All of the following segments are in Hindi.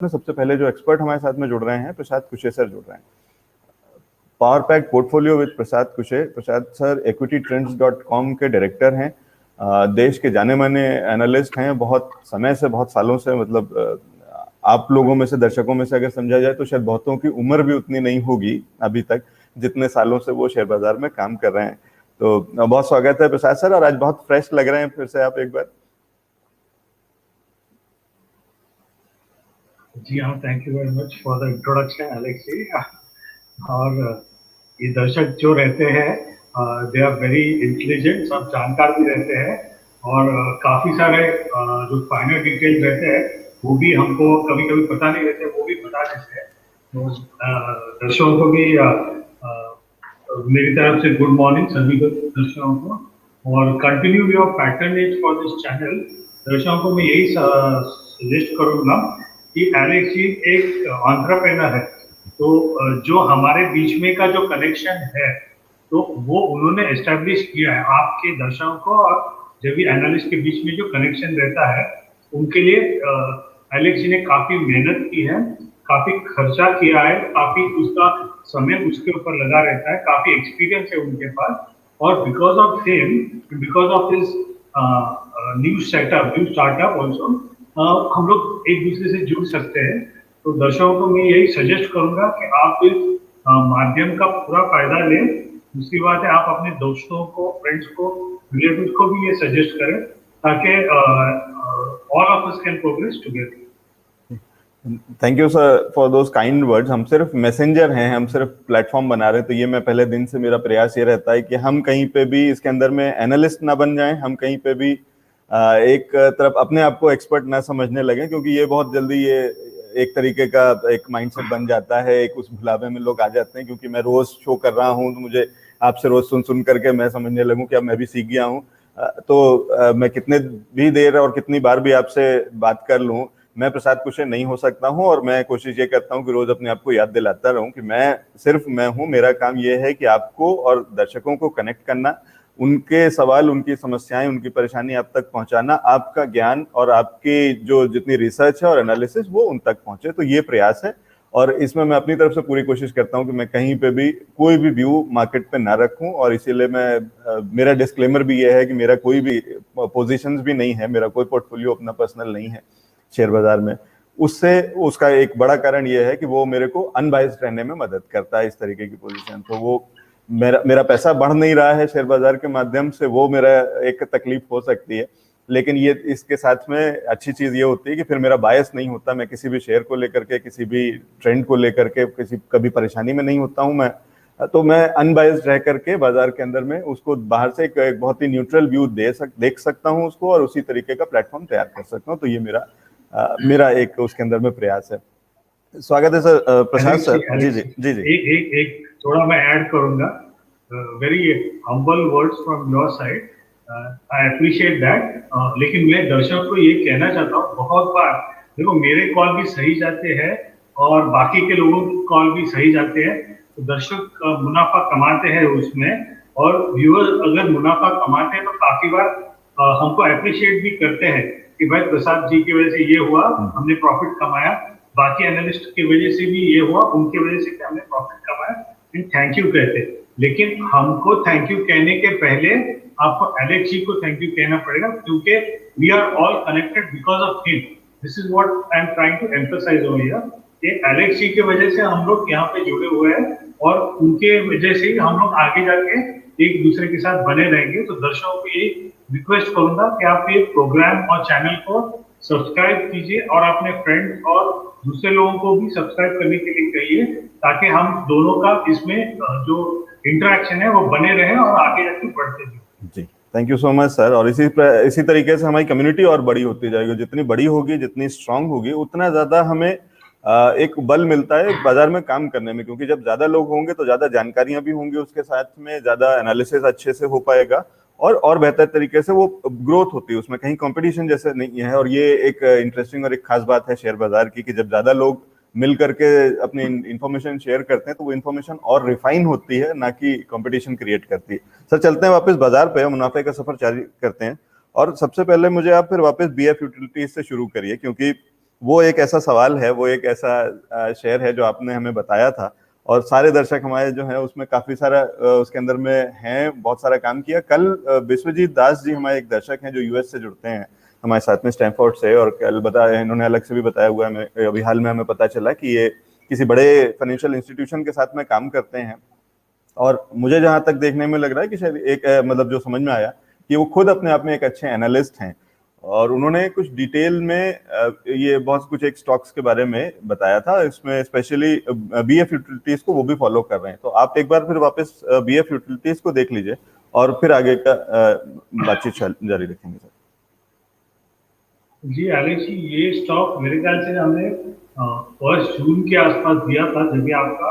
में सबसे पहले जो एक्सपर्ट हमारे साथ में जुड़ रहे हैं, प्रसाद कुशे सर जुड़ रहे हैं। Power pack portfolio with Prasad Kushe. Prasad sir equitytrends.com के डायरेक्टर हैं। देश के जाने माने एनालिस्ट हैं। बहुत समय से, बहुत सालों से, मतलब आप लोगों में से, दर्शकों में से अगर समझा जाए तो शायद बहुतों की उम्र भी उतनी नहीं होगी अभी तक, जितने सालों से वो शेयर बाजार में काम कर रहे हैं। तो बहुत स्वागत है प्रसाद सर, और आज बहुत फ्रेश लग रहे हैं फिर से आप एक बार। जी हाँ, thank you very much for the introduction Alex ji. और ये दर्शक जो रहते हैं दे आर वेरी इंटेलिजेंट, सब जानकार भी रहते हैं, और काफ़ी सारे जो फाइनल डिटेल रहते हैं वो भी हमको कभी कभी पता नहीं रहते, वो भी बता देते हैं। तो दर्शकों को भी मेरी तरफ से गुड मॉर्निंग सभी दर्शकों को, और continue your patronage for this channel. दर्शकों को मैं यही सजेस्ट करूँगा कि एलेक्स जी एक एंटरप्रेन्योर है, तो जो हमारे बीच में का जो कनेक्शन है तो वो उन्होंने एस्टेब्लिश किया है आपके दर्शकों को, और जब भी एनालिस्ट के बीच में जो कनेक्शन रहता है उनके लिए एलेक्स जी ने काफी मेहनत की है, काफी खर्चा किया है, काफी उसका समय उसके ऊपर लगा रहता है, काफी एक्सपीरियंस है उनके पास। और because of him, because of his new setup, new startup also, हम लोग एक दूसरे से जुड़ सकते हैं। तो दर्शकों को मैं यही सजेस्ट करूंगा कि आप इस माध्यम का पूरा फायदा लें। दूसरी बात है, आप अपने दोस्तों को, फ्रेंड्स को, रिलेटिव्स को भी ये सजेस्ट करें ताकि all of us can progress together. Thank you sir for those kind words. हम सिर्फ मैसेंजर हैं, हम सिर्फ प्लेटफॉर्म बना रहे हैं। तो ये मैं पहले दिन से, मेरा प्रयास ये रहता है कि हम कहीं पे भी इसके अंदर में एनालिस्ट ना बन जाएं, हम कहीं पे भी एक तरफ अपने आप को एक्सपर्ट ना समझने लगे, क्योंकि ये बहुत जल्दी ये एक तरीके का एक माइंडसेट बन जाता है, एक उस भुलावे में लोग आ जाते हैं। क्योंकि मैं रोज शो कर रहा हूँ तो मुझे आपसे रोज सुन सुन करके मैं समझने लगूं कि अब मैं भी सीख गया हूँ। तो मैं कितने भी देर और कितनी बार भी आपसे बात कर लूं, मैं प्रसाद कुशे नहीं हो सकता हूं। और मैं कोशिश ये करता हूं कि रोज अपने आप को याद दिलाता रहूं कि मैं सिर्फ मैं हूं। मेरा काम ये है कि आपको और दर्शकों को कनेक्ट करना, उनके सवाल, उनकी समस्याएं, उनकी परेशानी आप तक पहुंचाना, आपका ज्ञान और आपकी जो जितनी रिसर्च है और एनालिसिस वो उन तक पहुंचे। तो ये प्रयास है, और इसमें मैं अपनी तरफ से पूरी कोशिश करता हूं कि मैं कहीं पे भी कोई भी व्यू मार्केट पे ना रखूं। और इसीलिए मैं मेरा डिस्क्लेमर भी ये है कि मेरा कोई भी पोजीशंस भी नहीं है, मेरा कोई पोर्टफोलियो अपना पर्सनल नहीं है शेयर बाजार में। उससे उसका एक बड़ा कारण यह है कि वो मेरे को अनबायस्ड रहने में मदद करता है, इस तरीके की पोजीशन। तो वो मेरा पैसा बढ़ नहीं रहा है शेयर बाजार के माध्यम से, वो मेरा एक तकलीफ हो सकती है। लेकिन ये इसके साथ में अच्छी चीज ये होती है कि फिर मेरा बायस नहीं होता। मैं किसी भी शेयर को लेकर के, किसी भी ट्रेंड को लेकर के कभी परेशानी में नहीं होता हूं मैं। तो मैं अनबायस्ड रह करके बाजार के अंदर में उसको बाहर से एक बहुत ही न्यूट्रल व्यू देख सकता हूं उसको, और उसी तरीके का प्लेटफॉर्म तैयार कर सकता हूं। तो ये मेरा एक उसके अंदर में प्रयास है। स्वागत है सर प्रसाद सर। जी जी जी जी। एक थोड़ा मैं ऐड करूंगा। Very humble words from your side, I appreciate that. लेकिन मैं दर्शकों को ये कहना चाहता हूँ, बहुत बार देखो मेरे कॉल भी सही जाते हैं और बाकी के लोगों के कॉल भी सही जाते हैं, तो दर्शक मुनाफा कमाते हैं उसमें, और व्यूअर अगर मुनाफा कमाते हैं तो काफी बार हमको अप्रिशिएट भी करते हैं कि भाई प्रसाद जी की वजह से ये हुआ, हमने प्रॉफिट कमाया, बाकी एनालिस्ट की वजह से भी ये हुआ, उनकी वजह से हमने प्रॉफिट कमाया, एंड थैंक यू कहते। लेकिन हमको थैंक यू कहने के पहले आपको एलेक्स जी को थैंक यू कहना पड़ेगा, क्योंकि we are all connected because of him. This is what I am trying to emphasize over here, कि एलेक्स जी की वजह से हम लोग यहाँ पे जुड़े हुए हैं, और उनके वजह से ही हम लोग आगे जाके एक दूसरे के साथ बने रहेंगे। तो दर्शकों को ये रिक्वेस्ट करूंगा कि आप ये प्रोग्राम और चैनल को सब्सक्राइब कीजिए, और अपने फ्रेंड्स और दूसरे लोगों को भी सब्सक्राइब करने के लिए कहिए, ताकि हम दोनों का इसमें जो इंटरेक्शन है वो बने रहे और आगे जाके बढ़ते जाए। जी, thank you so much sir. और इसी तरीके से हमारी कम्युनिटी और बड़ी होती जाएगी। जितनी बड़ी होगी, जितनी स्ट्रांग होगी, उतना ज्यादा हमें एक बल मिलता है बाजार में काम करने में। क्योंकि जब ज्यादा लोग होंगे तो ज्यादा जानकारियां भी होंगी, उसके साथ में ज्यादा एनालिसिस अच्छे से हो पाएगा, और बेहतर तरीके से वो ग्रोथ होती है। उसमें कहीं कंपटीशन जैसे नहीं है। और ये एक इंटरेस्टिंग और एक खास बात है शेयर बाजार की, कि जब ज्यादा लोग मिल करके अपनी इंफॉर्मेशन शेयर करते हैं तो वो इंफॉर्मेशन और रिफाइन होती है, ना कि कंपटीशन क्रिएट करती है। सर चलते हैं वापस बाजार पे, मुनाफे का सफर जारी करते हैं। और सबसे पहले मुझे आप फिर वापस बीएफ यूटिलिटीज से शुरू करिए, क्योंकि वो एक ऐसा सवाल है, वो एक ऐसा शेयर है जो आपने हमें बताया था, और सारे दर्शक हमारे जो हैं उसमें काफी सारा उसके अंदर में हैं, बहुत सारा काम किया। कल विश्वजीत दास जी हमारे एक दर्शक हैं जो यूएस से जुड़ते हैं हमारे साथ में स्टैनफोर्ड से, और कल बताया, इन्होंने अलग से भी बताया हुआ है, अभी हाल में हमें पता चला कि ये किसी बड़े फाइनेंशियल इंस्टीट्यूशन के साथ में काम करते हैं। और मुझे जहां तक देखने में लग रहा है कि शायद एक मतलब जो समझ में आया कि वो खुद अपने आप में एक अच्छे एनालिस्ट हैं, और उन्होंने कुछ डिटेल में ये बहुत कुछ एक स्टॉक्स के बारे में बताया था, इसमें स्पेशली बीएफ यूटिलिटीज को वो भी फॉलो कर रहे हैं। तो आप एक बार फिर वापस बीएफ यूटिलिटीज को देख लीजिए और फिर आगे का बातचीत जारी रखेंगे सर। जी एलेक्स जी, ये स्टॉक मेरे ख्याल से हमने 1 जून के आसपास दिया था, जब भी आपका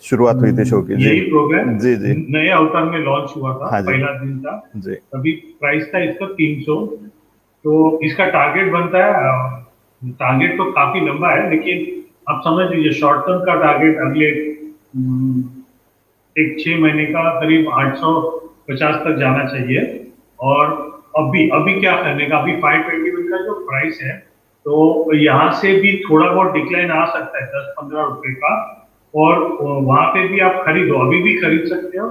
शुरुआत हुई थी शो की। जी यही प्रोग्राम जी जी नए अवतार में लॉन्च हुआ था। हाँ जी पहला दिन था जी अभी, प्राइस था इसका 300। तो इसका टारगेट बनता है, टारगेट तो काफी लंबा है, लेकिन आप समझ लीजिए शॉर्ट टर्म का टारगेट अगले एक 6 महीने का करीब 850 तक जाना चाहिए। और अभी अभी क्या करने का, अभी 521 का जो प्राइस है, तो यहाँ से भी थोड़ा बहुत डिक्लाइन आ सकता है 10-15 रुपए का। और वहां पे भी आप खरीदो, अभी भी खरीद सकते हो।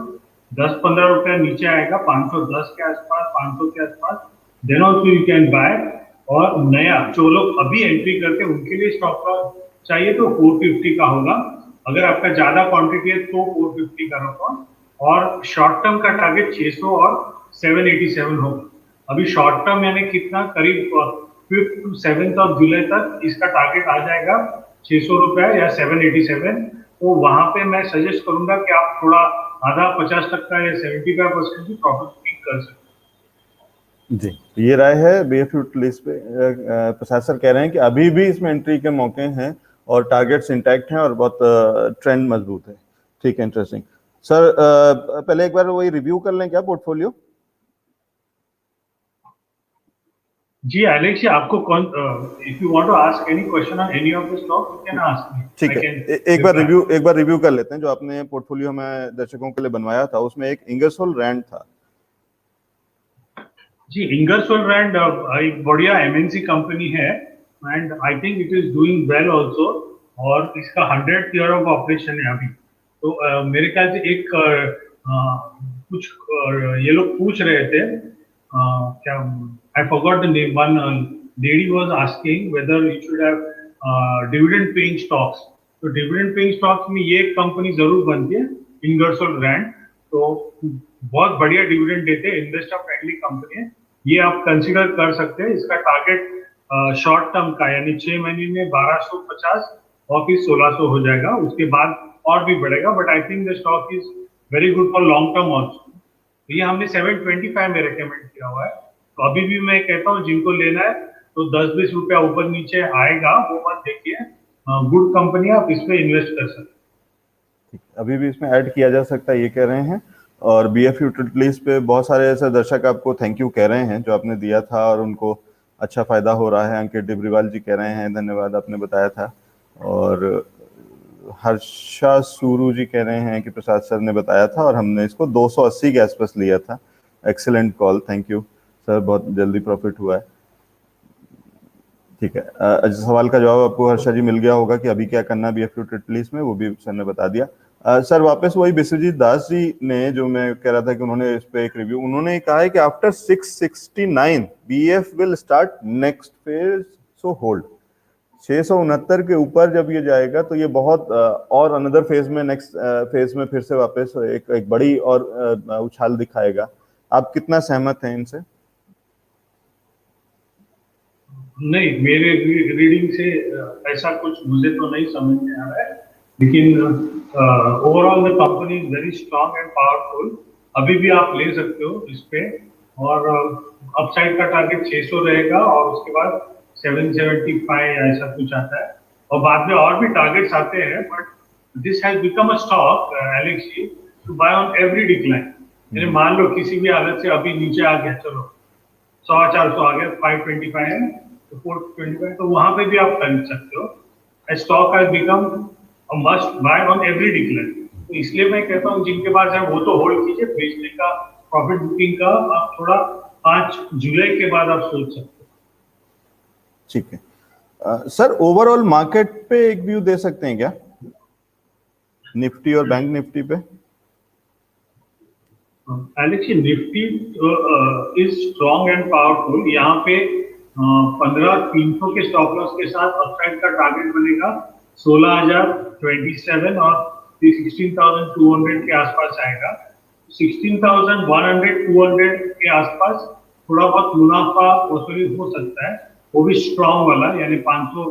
10-15 रुपया नीचे आएगा 510 के आसपास, 500 के आसपास, then also you can buy. और नया जो लोग अभी एंट्री करते हैं उनके लिए स्टॉक का चाहिए तो 450 का होगा। अगर आपका ज्यादा क्वांटिटी है तो 450 का रखो। और शॉर्ट टर्म का टारगेट 600 और 787 होगा। अभी शॉर्ट टर्म यानी कितना, करीब 5th to 7th of July तक इसका टारगेट आ जाएगा 600 रुपया या 787। तो वहां पे मैं सजेस्ट करूंगा कि आप थोड़ा आधा 50% या 75% भी प्रॉफिट बुकिंग कर सकते जी। तो ये राय है बीएफ यूटिलिटीज पे। प्रसाद सर कह रहे हैं कि अभी भी इसमें एंट्री के मौके हैं और टारगेट्स इंटैक्ट हैं और बहुत ट्रेंड मजबूत है। ठीक है, इंटरेस्टिंग सर। पहले एक बार वही रिव्यू कर लें क्या पोर्टफोलियो? जी एलेक्स जी, आपको कौन, if you want to ask any question on any of the stock you can ask me. ठीक है, एक बार रिव्यू कर लेते हैं जो आपने पोर्टफोलियो में दर्शकों के लिए बनवाया था। उसमें एक इंगरसोल रैंड था। जी, इंगरसोल रैंड एक बढ़िया एमएनसी कंपनी है, and I think it is doing well also. और इसका 100th ईयर ऑफ ऑपरेशन है अभी। तो मेरे ख्याल से एक कुछ ये लोग पूछ रहे थे, क्या, I forgot the name, one lady was asking whether you should have dividend paying stocks. तो डिविडेंड पेइंग स्टॉक्स में ये कंपनी जरूर बनती है, इंगरसोल रैंड। तो बहुत बढ़िया डिविडेंड देते हैं, इन्वेस्टर फ्रेंडली कंपनी है, ये आप कंसीडर कर सकते हैं। इसका टारगेट शॉर्ट टर्म का यानी 6 महीने में 1250 और फिर 1600 हो जाएगा, उसके बाद और भी बढ़ेगा। But I think the stock is very good for long term also. तो ये हमने 725 में रिकमेंड किया हुआ है। तो अभी भी मैं कहता हूँ जिनको लेना है तो 10-20 रुपया ऊपर नीचे आएगा वो मत देखिए, गुड कंपनी आप इस पे इन्वेस्ट कर सकते हैं। अभी भी इसमें ऐड किया जा सकता है ये कह रहे हैं। और बीएफ यूटिलिटीज पे बहुत सारे ऐसे दर्शक आपको थैंक यू कह रहे हैं जो आपने दिया था और उनको अच्छा फायदा हो रहा है। अंकित डिब्रीवाल जी कह रहे हैं धन्यवाद, आपने बताया था। और हर्षा सूरू जी कह रहे हैं कि प्रसाद सर ने बताया था और हमने इसको 280 के आसपास लिया था। Excellent call, thank you sir, बहुत जल्दी प्रॉफिट हुआ है। ठीक है, सवाल का जवाब आपको हर्षा जी मिल गया होगा कि अभी क्या करना बीएफ यूटिलिटीज में, वो भी सर ने बता दिया। सर वापस वही विश्वजीत दास जी ने जो मैं कह रहा था कि उन्होंने इस पे एक रिव्यू, उन्होंने कहा है कि after 669 BF will start next phase, so hold. 669 के ऊपर जब ये जाएगा तो ये बहुत और अनदर फेज में, नेक्स्ट फेज में फिर से वापस एक बड़ी और उछाल दिखाएगा। आप कितना सहमत हैं इनसे? नहीं, मेरे रीडिंग से ऐसा कुछ मुझे तो नहीं समझ में आ रहा है, लेकिन overall the company is very strong and powerful. अभी भी आप ले सकते हो इस पे। और अपसाइड का टारगेट 600 रहेगा और उसके बाद 775 ऐसा कुछ आता है, और बाद में और भी टारगेट्स आते हैं। But this has become a stock Alex ji to buy on every decline. यानी मान लो किसी भी हालत से अभी नीचे आ गया, चलो 100-400 आ गया, 525 है तो 425, तो वहां पे भी आप खरीद सकते हो। Stock has become a must buy on every decline. तो इसलिए मैं कहता हूँ जिनके पास है वो तो होल्ड कीजिए, बेचने का, प्रॉफिट बुकिंग का आप थोड़ा 5 जुलाई के बाद आप सोच सकते हो। ठीक है, सर ओवरऑल मार्केट पे एक व्यू दे सकते हैं क्या, निफ्टी और बैंक निफ्टी पे? Alex, Nifty is strong and powerful. यहाँ पे 15,300 के स्टॉप लॉस के साथ अपसाइड का टारगेट बनेगा 16,027 और 16,200 के आसपास आएगा। 16,100 200 के आसपास थोड़ा बहुत मुनाफा वसूली हो सकता है, वो भी स्ट्रॉन्ग वाला, यानी 500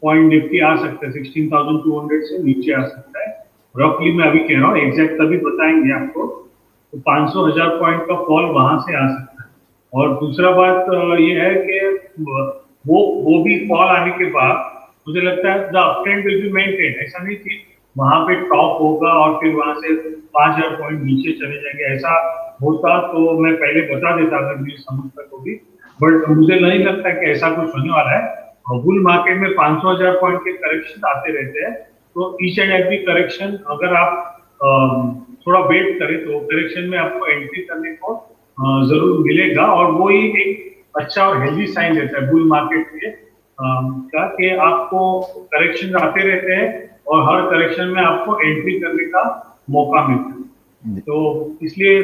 पॉइंट निफ्टी आ सकता है, 16,200 से नीचे आ सकता है। रफली मैं अभी कह रहा हूँ, एग्जैक्ट तभी बताएंगे आपको। तो 500,000 पॉइंट का फॉल वहां से आ सकता है। और दूसरा बात ये है कि वो भी फॉल आने के बाद मुझे लगता है the uptrend will be maintain. ऐसा नहीं कि वहां पे टॉप होगा और फिर वहां से 5,000 पॉइंट नीचे चले जाएंगे। ऐसा होता तो मैं पहले बता देता अगर मेरी समझता को भी, बट मुझे नहीं लगता कि ऐसा कुछ होने वाला है। बुल मार्केट में 500,000 पॉइंट के करेक्शन आते रहते हैं, तो ईच एंड एवरी करेक्शन अगर आप थोड़ा वेट करें तो करेक्शन में आपको एंट्री करने को जरूर मिलेगा। और वो ही एक अच्छा और हेल्दी साइन रहता है बुल मार्केट के का, कि आपको करेक्शन आते रहते हैं और हर करेक्शन में आपको एंट्री करने का मौका मिलता है। तो इसलिए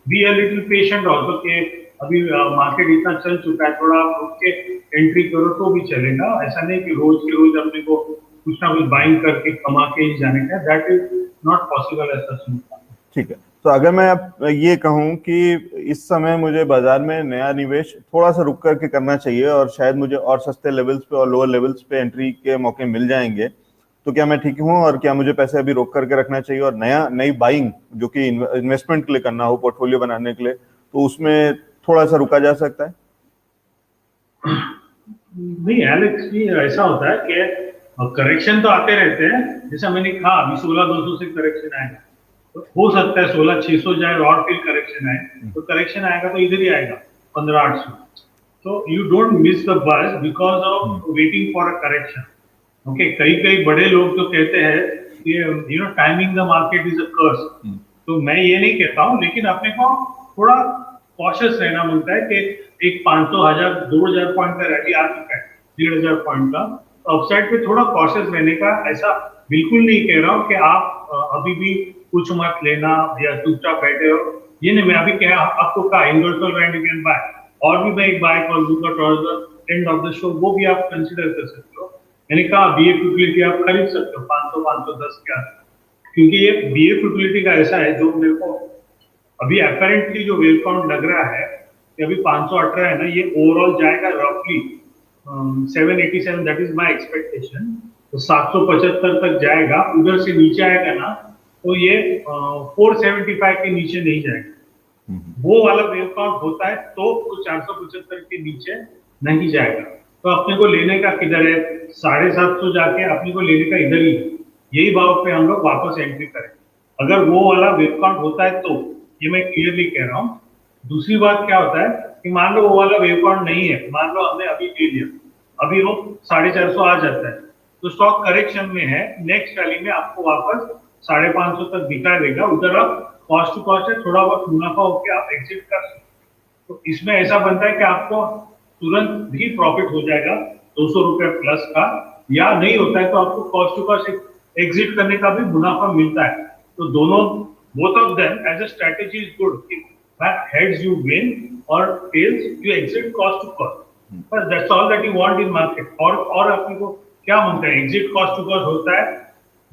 be a little patient also, कि अभी मार्केट इतना चल चुका है, थोड़ा आप रुक के एंट्री करो तो भी चलेगा। ऐसा नहीं कि रोज के रोज अपने को कुछ ना कुछ बाइंग करके कमा के ही जाने का, दैट इज नॉट पॉसिबल ऐसा सुनता। ठीक है, तो अगर मैं अब ये कहूँ कि इस समय मुझे बाजार में नया निवेश थोड़ा सा रुक करके करना चाहिए और शायद मुझे और सस्ते लेवल्स पे और लोअर लेवल्स पे एंट्री के मौके मिल जाएंगे, तो क्या मैं ठीक हूँ? और क्या मुझे पैसे अभी रोक करके रखना चाहिए और नई बाइंग जो कि इन्वेस्टमेंट के लिए करना हो, पोर्टफोलियो बनाने के लिए, तो उसमें थोड़ा सा रुका जा सकता है? नहीं एलेक्स जी, ऐसा होता है कि करेक्शन तो आते रहते हैं। जैसा मैंने कहा अभी 16,200 से करेक्शन आएगा, तो हो सकता है 16,600 जाए और फिर करेक्शन आए, तो करेक्शन आएगा तो इधर ही आएगा 15,800। तो you don't miss the bus because of waiting for a correction. Okay, कई बड़े लोग तो कहते हैं कि you know timing the market is a curse. तो मैं ये नहीं कहता हूँ, लेकिन अपने को थोड़ा कॉशियस रहना मिलता है कि एक 500, 1000, 2,000 पॉइंट का रैली आ चुका है, 1,500 पॉइंट का, तो अपसाइड पे थोड़ा कॉशियस रहने का। ऐसा बिल्कुल नहीं कह रहा हूँ कि आप अभी भी कुछ मत लेना या चुपचाप बैठे हो, ये नहीं। मैं अभी कहा आपको कहा इंडोर्सल बैंड यू कैन बाय, और भी मैं एक बाय कॉल दूंगा towards the end of the show, वो भी आप कंसीडर कर सकते हो। मैंने कहा बीए फ्यूटिलिटी आप खरीद सकते हो 500, 510 के आसपास, क्योंकि ये बीए फ्यूटिलिटी का ऐसा है जो मेरे को अभी अपेरेंटली जो वेव काउंट लग रहा है कि अभी 518 है ना, ये ओवरऑल जाएगा रफली 787, दैट इज माय एक्सपेक्टेशन। तो 775 तक जाएगा, उधर से नीचे आएगा ना तो ये 475 के नीचे नहीं जाएगा। वो वाला वेव काउंट होता है तो 475 के नीचे नहीं जाएगा। तो अपने को लेने का किधर है, 750 जाके अपने को लेने का इधर ही है। यही भाव पे हम लोग वापस एंट्री करें अगर वो वाला वेव काउंट होता है तो, ये मैं क्लियरली कह रहा हूँ। दूसरी बात क्या होता है कि मान लो वो वाला वेव काउंट नहीं है, मान लो हमने अभी ले लिया, अभी वो 450 आ जाता है, तो स्टॉक करेक्शन में है, नेक्स्ट रैली में आपको वापस 550 तक दिखा देगा। उधर आप कॉस्ट टू कॉस्ट है, थोड़ा बहुत मुनाफा होकर आप एग्जिट कर सकते। तो इसमें ऐसा बनता है कि आपको तुरंत भी प्रॉफिट हो जाएगा 200 रुपए प्लस का, या नहीं होता है तो आपको कॉस्ट टू कॉस्ट एग्जिट करने का भी मुनाफा मिलता है। तो दोनों, both of them as a strategy is good. If heads you win or tails you exit cost to cost. But that's all that you want in market. और अपने को क्या मानते हैं, exit cost to cost होता है,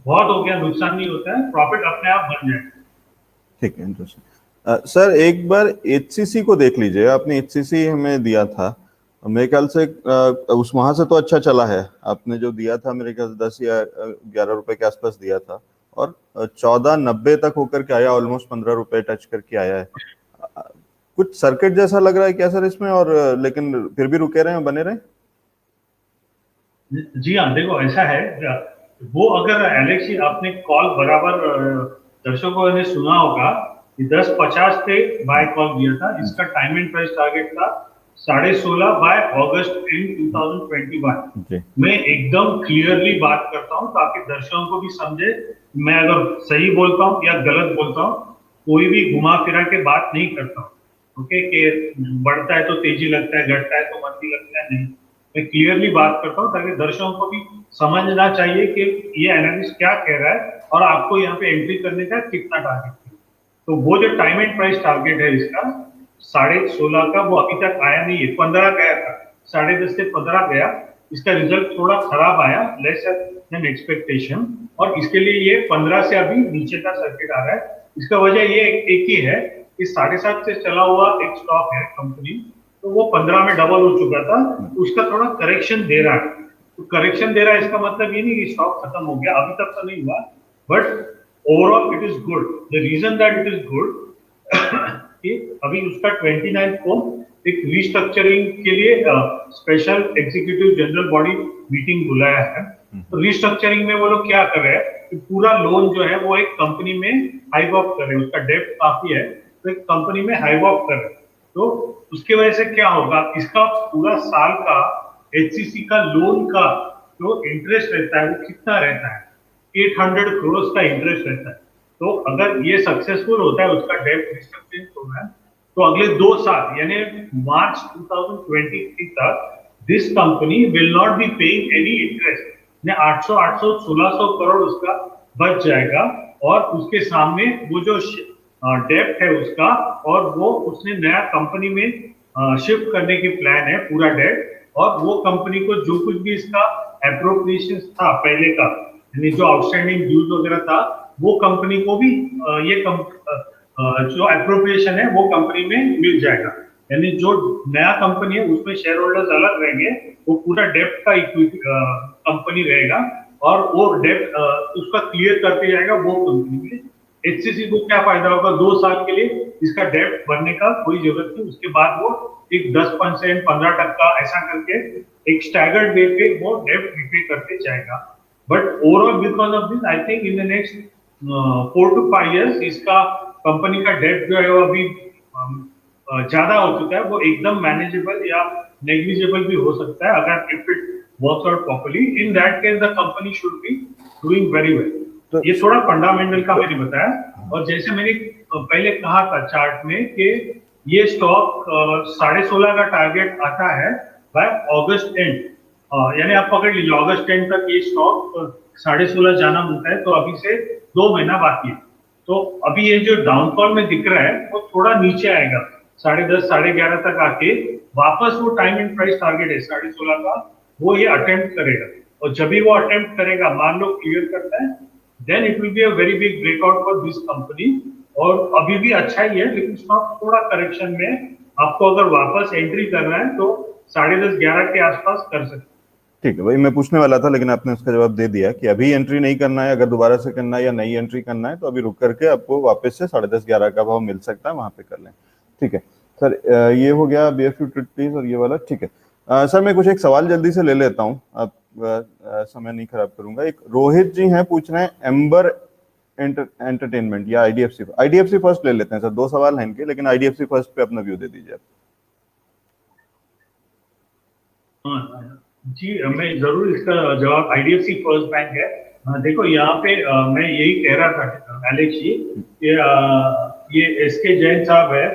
बहुत हो गया, नुकसान नहीं होता है, प्रॉफिट अपने आप बन जाए। ठीक है, इंटरेस्टिंग। सर एक बार एचसीसी को देख लीजिए, आपने एचसीसी हमें दिया था, मेरे ख्याल से उस वहां से तो अच्छा चला है। आपने जो दिया था मेरे ख्याल से 10 या 11 रुपए के आसपास दिया था, और 14.90 तक होकर के आया, ऑलमोस्ट 15 रुपए टच करके आया है। कुछ सर्किट जैसा लग रहा है क्या सर इसमें? और लेकिन फिर भी रुके रहे, बने रहे? जी हाँ, देखो ऐसा है, वो अगर एलेक्सी आपने कॉल बराबर दर्शकों ने सुना होगा कि 10:50 पे बाय कॉल दिया था। इसका टाइम एंड प्राइस टारगेट था 16.5 बाय अगस्त इन 2021। मैं एकदम क्लियरली बात करता हूँ ताकि दर्शकों को भी समझे मैं अगर सही बोलता हूँ या गलत बोलता हूँ, कोई भी घुमा फिरा के बात नहीं करता हूँ। ओके, कि बढ़ता है तो तेजी लगता है, घटता है तो मंदी लगता है, नहीं। मैं क्लियरली बात करता हूँ ताकि दर्शकों को भी समझना चाहिए कि ये एनालिस्ट क्या कह रहा है और आपको यहाँ पे एंट्री करने का कितना टारगेट है। तो वो जो टाइम एंड प्राइस टारगेट है इसका 16.5 का, वो अभी तक आया नहीं है। 15 गया था, 10.5 से 15 गया। इसका रिजल्ट थोड़ा खराब आया, लेस देन एक्सपेक्टेशन, और इसके लिए ये 15 से अभी नीचे का सर्किट आ रहा है। इसका वजह ये एक ही है कि 7.5 से चला हुआ एक स्टॉक है कंपनी, तो वो 15 में डबल हो चुका था, तो उसका थोड़ा करेक्शन दे रहा है। तो करेक्शन दे रहा है इसका मतलब ये नहीं कि स्टॉक खत्म हो गया, अभी तक तो नहीं हुआ, but overall it is good. The reason that it is good कि अभी उसका 29 को एक रीस्ट्रक्चरिंग के लिए special executive general body meeting बुलाया है। तो रीस्ट्रक्चरिंग में वो लोग क्या कर रहे हैं कि पूरा लोन जो है वो एक कंपनी में हाइव ऑफ कर रहे हैं, उसका डेप्ट काफी है, तो एक कंपनी में हाइव ऑफ कर रहे हैं। तो उसके वजह से क्या होगा, इसका पूरा साल का एचसीसी का लोन का जो इंटरेस्ट रहता है वो कितना रहता है, 800 करोड़ का इंटरेस्ट रहता है। तो अगर ये सक्सेसफुल होता है, उसका डेट रिस्ट्रक्चरिंग होना है, तो अगले 2 साल यानी मार्च 2023 तक this company will not be paying any interest. 800 1600 crore उसका बच जाएगा, और उसके सामने वो जो डेप्ट है उसका, और वो उसने नया कंपनी में शिफ्ट करने की प्लान है पूरा डेट, और वो कंपनी को जो कुछ भी इसका एप्रोप्रिएशन था पहले का, यानी जो आउटस्टैंडिंग ड्यूज वगैरह था, वो कंपनी को भी जो एप्रोप्रिएशन है वो कंपनी में मिल जाएगा। यानी जो नया कंपनी है उसमें शेयर होल्डर्स अलग रहेंगे, वो पूरा डेप्ट का इक्विटी कंपनी रहेगा, और वो डेप्ट उसका क्लियर करते जाएगा वो कंपनी में। एचसीसी को क्या फायदा होगा, 2 साल के लिए इसका डेप्ट भरने का कोई जरूरत नहीं, उसके बाद वो एक 10% 15% ऐसा करके एक स्टैगर्ड वे पे वो डेप्ट रिपे करते जाएगा। But overall because of this, I think in the next 4 to 5 years इसका कंपनी का डेप्ट जो है वो अभी ज्यादा हो चुका है, वो एकदम मैनेजेबल या नेग्लिजिबल भी हो सकता है अगर if it works out properly. In that case the company should be doing very well. तो ये थोड़ा फंडामेंटल का मैंने बताया, और जैसे मैंने पहले कहा था चार्ट में कि ये स्टॉक 16.5 का टारगेट आता है बाय अगस्त एंड, यानी आप पकड़ लीजिए अगस्त एंड तक ये स्टॉक 16.5 जाना मिलता है, तो अभी से 2 महीना बाकी है। तो अभी ये जो डाउनफॉल में दिख रहा है वो थोड़ा नीचे आएगा, 10.5 11.5 तक आके वापस वो टाइम एंड प्राइस टारगेट है 16.5 का, वो ये अटेम्प्ट करेगा। और जब भी वो अटेम्प्ट करेगा, मान लो क्लियर करता है, then it will be a very big breakout for this company. और अभी भी अच्छा ही है, लेकिन स्टॉक थोड़ा करेक्शन में, आपको अगर वापस एंट्री करना है तो 10.5 11 के आसपास कर सकते। ठीक है भाई, मैं पूछने वाला था लेकिन आपने उसका जवाब दे दिया कि अभी एंट्री नहीं करना है, अगर दोबारा से करना है या नई एंट्री करना है तो अभी रुक करके आपको वापस से 10.5 11 का भाव मिल सकता है, वहां पे कर लें। ठीक है सर, ये हो गया BFU प्लीज और ये वाला। ठीक है सर, मैं कुछ एक सवाल जल्दी से ले लेता हूँ, आप समय नहीं खराब करूंगा। एक रोहित जी हैं, पूछ रहे हैं एम्बर एंटरटेनमेंट या IDFC फर्स्ट ले लेते हैं सर, 2 सवाल हैं इनके, लेकिन IDFC फर्स्ट पे अपना व्यू दे दीजिए आप। जी मैं जरूर इसका जवाब, IDFC फर्स्ट बैंक है। देखो यहाँ पे मैं यही कह रहा था एलेक्स जी, ये SK जैन साहब है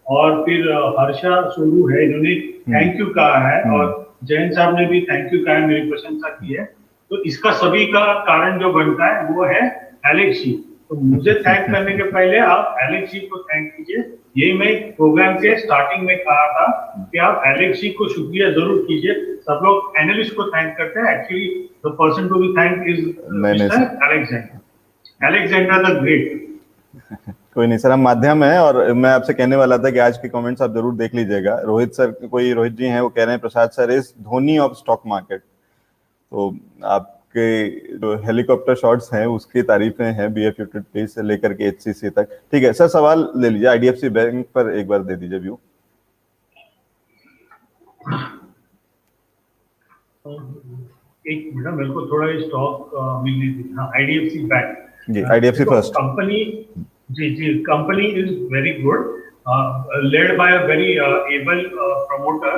और फिर हर्षा सोनू है, इन्होंने थैंक यू कहा है, और जैन साहब ने भी थैंक यू कहा है, मेरी प्रशंसा की है। तो इसका सभी का कारण जो बनता है वो है एलेक्स जी। तो मुझे थैंक करने के पहले आप एलेक्स जी को थैंक कीजिए। यही मैं प्रोग्राम के स्टार्टिंग में कहा था कि आप एलेक्स जी को शुक्रिया जरूर कीजिए। सब लोग एनालिस्ट को थैंक करते हैं, actually the person to be thank is mister Alexander the great. कोई नहीं सर, हम माध्यम है, और मैं आपसे कहने वाला था कि आज के कमेंट्स आप जरूर देख लीजिएगा। रोहित जी हैं, वो कह रहे हैं Prasad sir is Dhoni of stock market. तो आपके जो हेलीकॉप्टर शॉट्स हैं उसकी तारीफें हैं BFU प्लीज से लेकर के HCC तक। ठीक है सर, सवाल ले लीजिए, IDFC बैंक पर एक बार दे दीजिए व्यू। एक मिनट, मेरे को थोड़ा स्टॉक मिलने दीजिए। हाँ, IDFC bank ji, IDFC first company. जी company is very good, led by a very able promoter,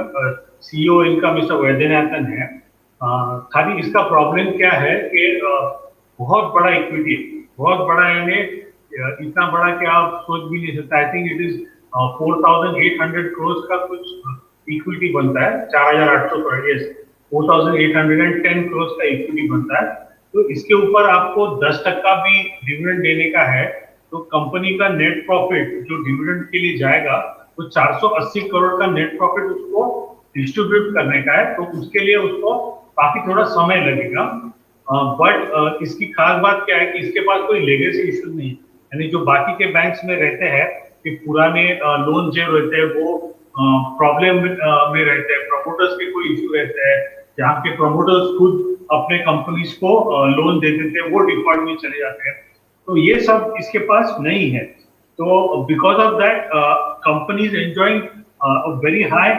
CEO इनका मिस्टर वैद्यनाथन है। खाली इसका प्रॉब्लम क्या है कि बहुत बड़ा इक्विटी, बहुत बड़ा, यानी इतना बड़ा कि आप सोच भी नहीं सकते। आई थिंक इट इज 4,800 करोड़ का कुछ इक्विटी बनता है, 4,800 करोड़। 4,810 करोड़ का इक्विटी बनता है। तो इसके ऊपर आपको 10% भी डिविडेंड देने का है, तो कंपनी का नेट प्रॉफिट जो डिविडेंड के लिए जाएगा वो 480 करोड़ का नेट प्रॉफिट उसको डिस्ट्रीब्यूट करने का है। तो उसके लिए उसको काफी थोड़ा समय लगेगा। बट इसकी खास बात क्या है कि इसके पास कोई लेगेसी इश्यू नहीं है, यानी जो बाकी के बैंक्स में रहते हैं कि पुराने लोन जो रहते हैं वो प्रॉब्लम में रहते हैं, प्रमोटर्स के कोई इश्यू रहते हैं, जहाँ के प्रमोटर्स खुद अपने कंपनीज को लोन दे देते हैं, वो डिफॉल्ट में चले जाते हैं। तो ये सब इसके पास नहीं है। तो because of that companies enjoying a very high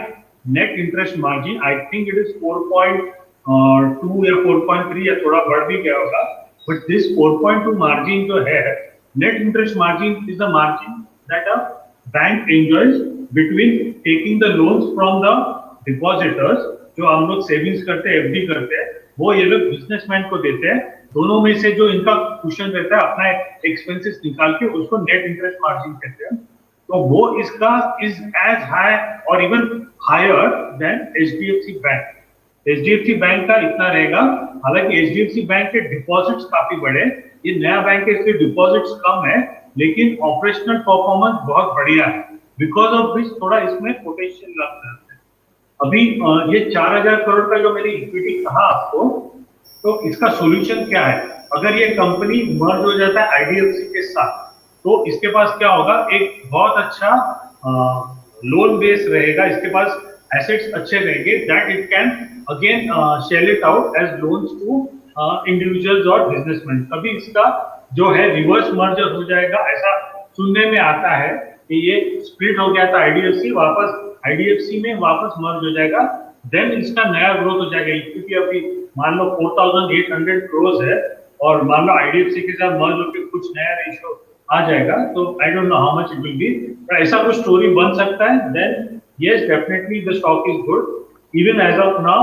net interest margin. I think it is 4.2 या 4.3 या थोड़ा बढ़ भी गया होगा। बट दिस 4.2 मार्जिन जो है, net interest margin is the margin that a bank enjoys between taking the loans from the depositors, जो हम लोग सेविंग्स करते हैं, एफडी करते हैं, वो ये लोग बिजनेसमैन को देते हैं। दोनों में से जो इनका कुशन रहता है अपना एक्सपेंसेस निकाल के, उसको नेट इंटरेस्ट मार्जिन कहते हैं। तो वो इसका इज एज हाई और even higher than HDFC bank. HDFC bank का इतना रहेगा, हालांकि एचडीएफसी बैंक के डिपॉजिट्स काफी बड़े, ये नया बैंक है इसलिए डिपॉजिट्स कम है, लेकिन ऑपरेशनल परफॉर्मेंस बहुत बढ़िया है। बिकॉज ऑफ दिस थोड़ा इसमें पोटेंशियल लगता है। अभी ये 4,000 करोड़ का जो मैंने इक्विटी कहा आपको, तो इसका सॉल्यूशन क्या है? अगर ये कंपनी मर्ज हो जाता है आईडीएफसी के साथ, तो इसके पास क्या होगा, एक बहुत अच्छा लोन बेस रहेगा, इसके पास एसेट्स अच्छे रहेंगे, that it can again sell it out as loans to individuals और बिजनेसमैन। कभी इसका जो है रिवर्स मर्जर हो जाएगा, ऐसा सुनने में आता है कि ये स्प्लिट हो गया था आईडीएफसी, वापस आईडीएफसी में वापस मर्ज हो जाएगा, देन इसका नया ग्रोथ हो जाएगा। इक्विटी अभी मान लो 4,800 करोड़ है और मान लो आईडीएफसी के साथ मर्ज होकर कुछ नया रेशियो आ जाएगा, तो I don't know how much it will be, पर ऐसा कुछ स्टोरी बन सकता है। Then yes, definitely the stock is good even as of now.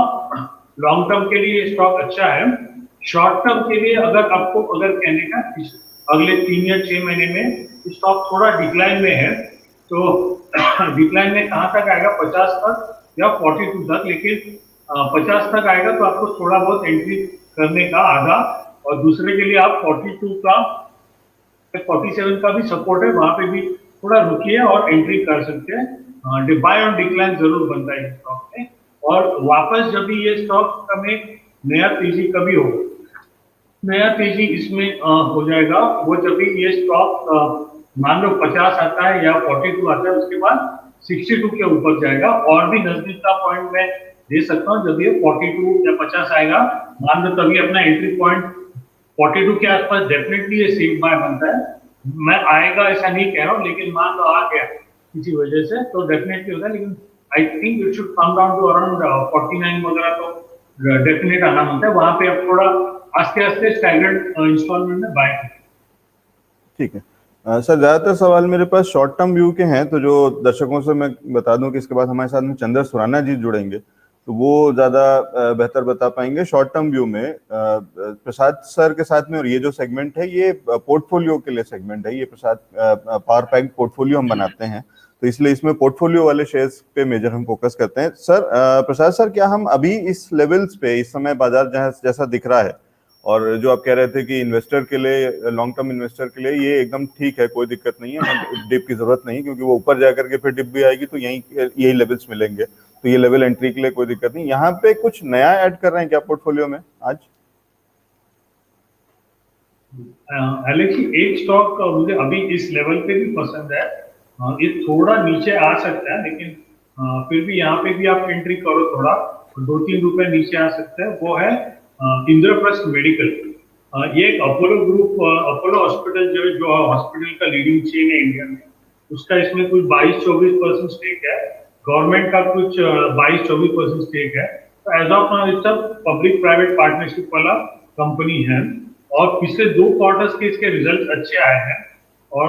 Long term के लिए स्टॉक अच्छा है। शॉर्ट टर्म के लिए अगर आपको अगर कहने का अगले 3 या 6 महीने में स्टॉक थोड़ा डिक्लाइन में है, तो डिक्लाइन में कहाँ तक आएगा, 50 तक या 42 तक, लेकिन 50 तक आएगा तो आपको थोड़ा बहुत एंट्री करने का आधा, और दूसरे के लिए आप 42 का 47 का भी सपोर्ट है, वहां पे भी थोड़ा रुकिए और एंट्री कर सकते हैं। बाय ऑन डिक्लाइन जरूर बनता है स्टॉक में, और वापस जब भी ये स्टॉक का में नया तेजी कभी हो, नया तेजी इसमें हो जाएगा, वो जब भी ये स्टॉक मान लो 50 आता है या 42 आता है, उसके बाद 62 के ऊपर जाएगा, और भी नजदीक का पॉइंट मैं दे सकता हूँ। जब ये 42 या 50 आएगा, मान लो तभी अपना एंट्री पॉइंट 42 के आसपास डेफिनेटली ये सेफ बाय बनता है। मैं आएगा ऐसा नहीं कह रहा हूँ, लेकिन मान लो आ गया किसी वजह से तो डेफिनेटली होगा, लेकिन I think it should come down to around 49 वगैरह, तो डेफिनेट आना होता है। वहां पे अब थोड़ा आस्ते आस्ते स्टैगर्ड इंस्टॉलमेंट में बाय। ठीक है सर, ज्यादातर सवाल मेरे पास शॉर्ट टर्म व्यू के हैं, तो जो दर्शकों से मैं बता दूं कि इसके बाद हमारे साथ में चंद्र सुराना जी जुड़ेंगे, तो वो ज्यादा बेहतर बता पाएंगे शॉर्ट टर्म व्यू में प्रसाद सर के साथ में। और ये जो सेगमेंट है ये पोर्टफोलियो के लिए सेगमेंट है, ये प्रसाद पावर पैक पोर्टफोलियो हम बनाते हैं, तो इसलिए इसमें पोर्टफोलियो वाले शेयर्स पे मेजर हम फोकस करते हैं। सर प्रसाद सर, क्या हम अभी इस लेवल्स पे इस समय बाजार जैसा दिख रहा है, और जो आप कह रहे थे कि इन्वेस्टर के लिए, लॉन्ग टर्म इन्वेस्टर के लिए ये एकदम ठीक है, कोई दिक्कत नहीं है, डिप की जरूरत नहीं, क्योंकि वो ऊपर जाकर के फिर डिप भी आएगी तो यही लेवल्स मिलेंगे, तो ये लेवल एंट्री के लिए कोई दिक्कत नहीं। यहाँ पे कुछ नया ऐड कर रहे हैं क्या पोर्टफोलियो में आज? एलेक्स, एक स्टॉक मुझे अभी इस लेवल पे भी पसंद है, ये थोड़ा नीचे आ सकता है, लेकिन फिर भी यहाँ पे भी आप एंट्री करो, थोड़ा 2-3 रुपए नीचे आ सकता है, वो है इंद्रप्रस्थ मेडिकल। ये एक अपोलो ग्रुप, अपोलो हॉस्पिटल जो हॉस्पिटल का लीडिंग चेन है इंडिया में, उसका इसमें कुछ 22-24% स्टेक है, गवर्नमेंट का कुछ 22-24% स्टेक है। तो as of now it's a public private partnership वाला कंपनी है, और पिछले 2 क्वार्टर्स के इसके रिजल्ट अच्छे आए हैं, और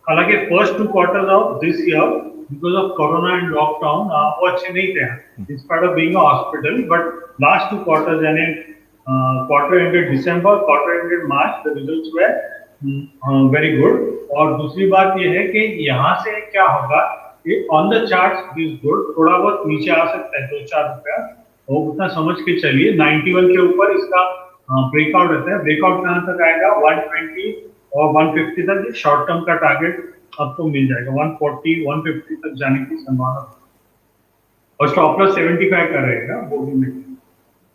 हालांकि first 2 quarters of this year because of corona and lockdown वो अच्छे नहीं थे in spite of being a hospital, but last 2 quarters यानी quarter ended December, quarter ended March, the results were very good. और दूसरी बात ये है कि यहाँ से क्या होगा, on the charts is good, थोड़ा बहुत नीचे आ सकता है 2-4 रुपया, वो उतना समझ के चलिए 91 के ऊपर इसका ब्रेकआउट रहता है। ब्रेकआउट कहाँ तक आएगा 120 और 150 तक शॉर्ट टर्म का टारगेट आपको मिल जाएगा। 140 150 तक जाने की संभावना और स्टॉप लॉस 75 का रहेगा वो भी में।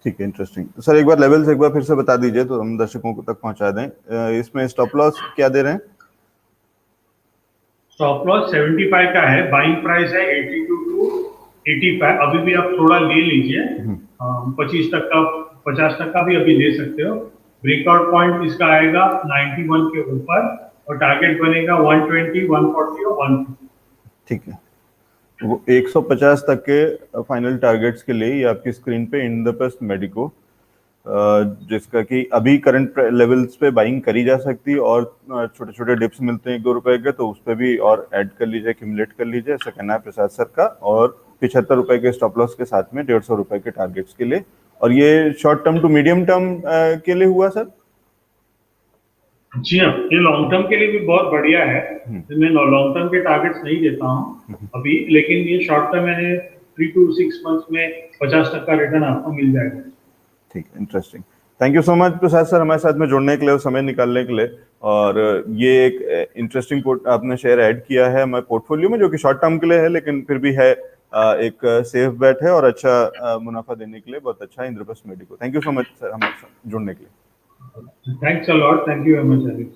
ठीक है, इंटरेस्टिंग। तो सर एक बार लेवल्स एक बार फिर से बता दीजिए तो हम दर्शकों को तक पहुंचा दें। इसमें स्टॉप लॉस क्या दे रहे हैं? स्टॉप लॉस 75 का है, बाइंग प्राइस है 82 टू 85। अभी भी आप थोड़ा ले लीजिए, 25 तक का 50 तक का भी अभी ले सकते हो। ब्रेकआउट पॉइंट इसका आएगा 91 के ऊपर और टारगेट बनेगा 120 140 और 150। ठीक है, वो 150 तक के फाइनल टारगेट्स के लिए ये आपकी स्क्रीन पे इंद्रप्रस्थ मेडिको, जिसका कि अभी करंट लेवल्स पे बाइंग करी जा सकती है और छोटे छोटे डिप्स मिलते हैं 1-2 रुपए के, तो उस पर भी और ऐड कर लीजिए, एक्यूमुलेट कर लीजिए, ऐसा कहना है प्रसाद सर का। और 75 रुपए के स्टॉप लॉस के साथ में 150 रुपए के टारगेट्स के लिए। और ये short term to medium term के लिए हुआ सर? जी हाँ, ये लॉन्ग टर्म के लिए भी बहुत बढ़िया है। मैं लॉन्ग टर्म के टारगेट्स नहीं देता हूँ अभी, लेकिन ये शॉर्ट टर्म मैंने 3 to 6 मंथ्स में 50% का रिटर्न आपको मिल जाएगा। ठीक, interesting. Thank you so much Prasad sir हमारे साथ में जुड़ने के लिए और समय निकालने के लिए। और ये एक इंटरेस्टिंग आपने शेयर ऐड किया है हमारे पोर्टफोलियो में, जो कि शॉर्ट टर्म के लिए है लेकिन फिर भी है एक सेफ बेट है और अच्छा मुनाफा देने के लिए बहुत अच्छा है Indraprastha medico. Thank you so much sir हमारे साथ जुड़ने के लिए। Thanks a lot, thank you very much.